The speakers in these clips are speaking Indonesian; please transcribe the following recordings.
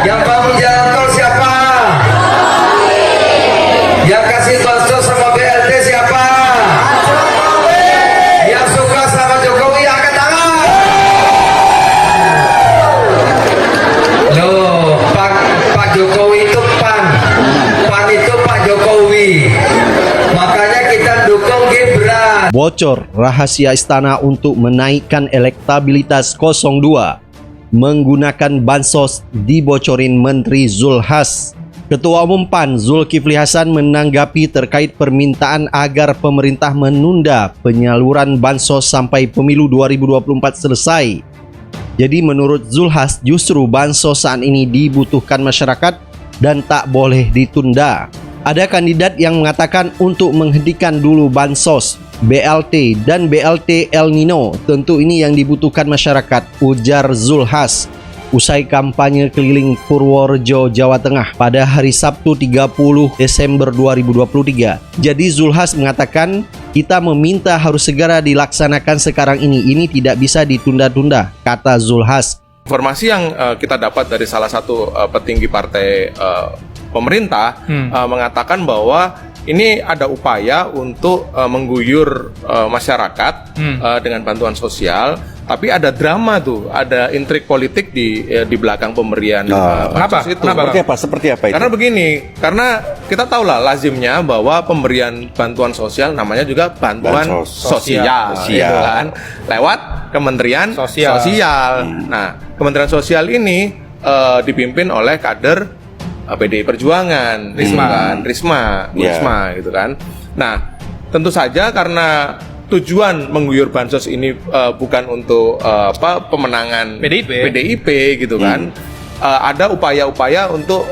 Yang bangun jalan tol siapa? Yang kasih bansos sama BLT siapa? Yang suka sama Jokowi angkat tangan. Loh, Pak Jokowi itu PAN itu Pak Jokowi. Makanya kita dukung Gibran. Bocor rahasia istana untuk menaikkan elektabilitas 02 menggunakan bansos dibocorin Menteri Zulhas. Ketua Umum PAN Zulkifli Hasan menanggapi terkait permintaan agar pemerintah menunda penyaluran bansos sampai pemilu 2024 selesai. Jadi menurut Zulhas justru bansos saat ini dibutuhkan masyarakat dan tak boleh ditunda. Ada kandidat yang mengatakan untuk menghentikan dulu bansos, BLT dan BLT El Nino. Tentu ini yang dibutuhkan masyarakat, ujar Zulhas usai kampanye keliling Purworejo, Jawa Tengah pada hari Sabtu 30 Desember 2023. Jadi Zulhas mengatakan, kita meminta harus segera dilaksanakan sekarang ini tidak bisa ditunda-tunda, kata Zulhas. Informasi yang kita dapat dari salah satu petinggi partai pemerintah mengatakan bahwa ini ada upaya untuk mengguyur masyarakat dengan bantuan sosial, tapi ada drama tuh, ada intrik politik di belakang pemberian bansos itu. Seperti apa itu? Karena begini, karena kita tahu lah lazimnya bahwa pemberian bantuan sosial namanya juga bantuan sosial, gitu kan, lewat Kementerian Sosial. Nah, Kementerian Sosial ini dipimpin oleh kader PDI Perjuangan, Risma gitu kan. Nah, tentu saja karena tujuan mengguyur bansos ini bukan untuk pemenangan PDIP gitu kan. Ada upaya-upaya untuk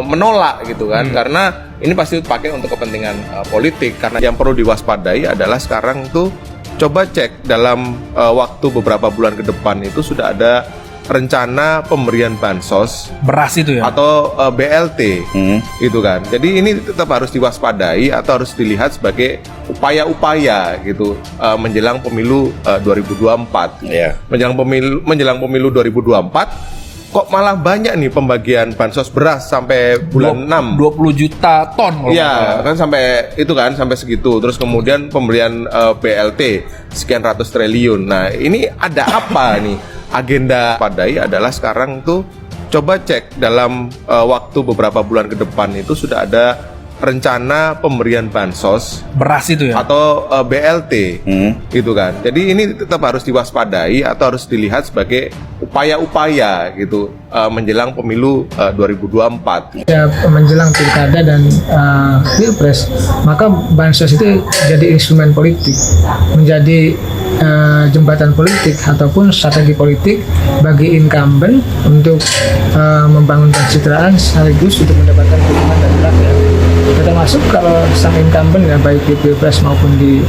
menolak gitu kan, karena ini pasti dipakai untuk kepentingan politik. Karena yang perlu diwaspadai adalah sekarang tuh coba cek dalam waktu beberapa bulan ke depan itu sudah ada rencana pemberian bansos beras itu ya, atau BLT itu kan. Jadi ini tetap harus diwaspadai atau harus dilihat sebagai upaya-upaya gitu menjelang pemilu 2024. Menjelang pemilu 2024 kok malah banyak nih pembagian bansos beras sampai bulan 6 20 juta ton ya kan, sampai itu kan, sampai segitu. Terus kemudian pemberian BLT sekian ratus triliun. Nah, ini ada apa nih? Agenda padai adalah sekarang tuh coba cek dalam waktu beberapa bulan ke depan itu sudah ada rencana pemberian bansos beras itu ya, atau BLT gitu kan. Jadi ini tetap harus diwaspadai atau harus dilihat sebagai upaya-upaya gitu menjelang pemilu 2024. Ya, menjelang pilkada dan pilpres, maka bansos itu jadi instrumen politik, menjadi jembatan politik ataupun strategi politik bagi incumbent untuk membangun pencitraan sekaligus untuk mendapatkan dukungan dari rakyat. Termasuk kalau sang incumbent ya, baik di pilpres maupun di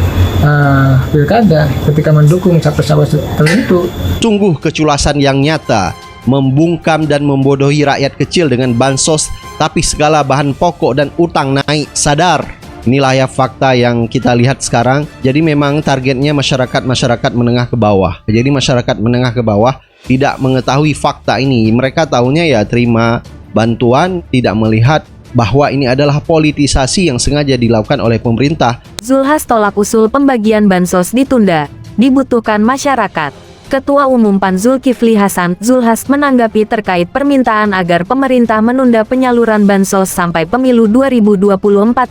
pilkada, ketika mendukung capres-capres tertentu. Sungguh keculasan yang nyata, membungkam dan membodohi rakyat kecil dengan bansos, tapi segala bahan pokok dan utang naik. Sadar, inilah ya fakta yang kita lihat sekarang. Jadi memang targetnya masyarakat menengah ke bawah. Jadi masyarakat menengah ke bawah tidak mengetahui fakta ini. Mereka tahunya ya terima bantuan, tidak melihat bahwa ini adalah politisasi yang sengaja dilakukan oleh pemerintah. Zulhas tolak usul pembagian bansos ditunda, dibutuhkan masyarakat. Ketua Umum PAN Zulkifli Hasan, Zulhas menanggapi terkait permintaan agar pemerintah menunda penyaluran bansos sampai pemilu 2024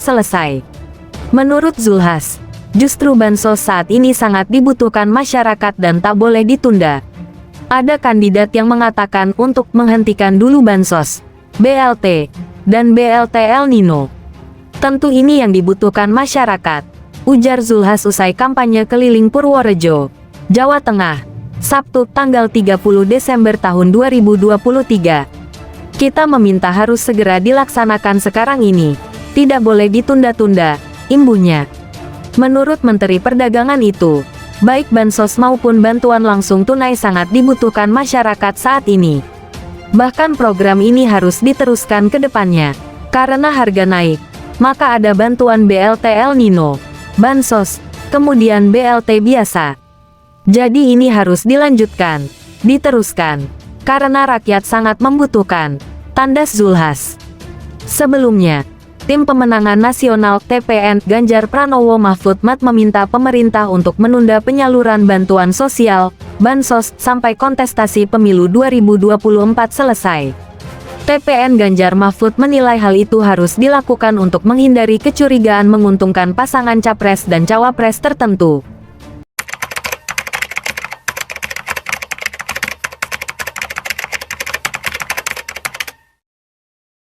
selesai. Menurut Zulhas, justru bansos saat ini sangat dibutuhkan masyarakat dan tak boleh ditunda. Ada kandidat yang mengatakan untuk menghentikan dulu bansos, BLT, dan BLT El Nino. Tentu ini yang dibutuhkan masyarakat, ujar Zulhas usai kampanye keliling Purworejo, Jawa Tengah, Sabtu tanggal 30 Desember tahun 2023. Kita meminta harus segera dilaksanakan sekarang ini, tidak boleh ditunda-tunda, imbuhnya. Menurut Menteri Perdagangan itu, baik bansos maupun bantuan langsung tunai sangat dibutuhkan masyarakat saat ini. Bahkan program ini harus diteruskan ke depannya. Karena harga naik, maka ada bantuan BLT El Nino, bansos, kemudian BLT biasa. Jadi ini harus dilanjutkan, diteruskan, karena rakyat sangat membutuhkan. tandas Zulhas. Sebelumnya, Tim Pemenangan Nasional TPN Ganjar Pranowo Mahfud MAD meminta pemerintah untuk menunda penyaluran bantuan sosial, bansos, sampai kontestasi pemilu 2024 selesai. TPN Ganjar Mahfud menilai hal itu harus dilakukan untuk menghindari kecurigaan menguntungkan pasangan capres dan cawapres tertentu.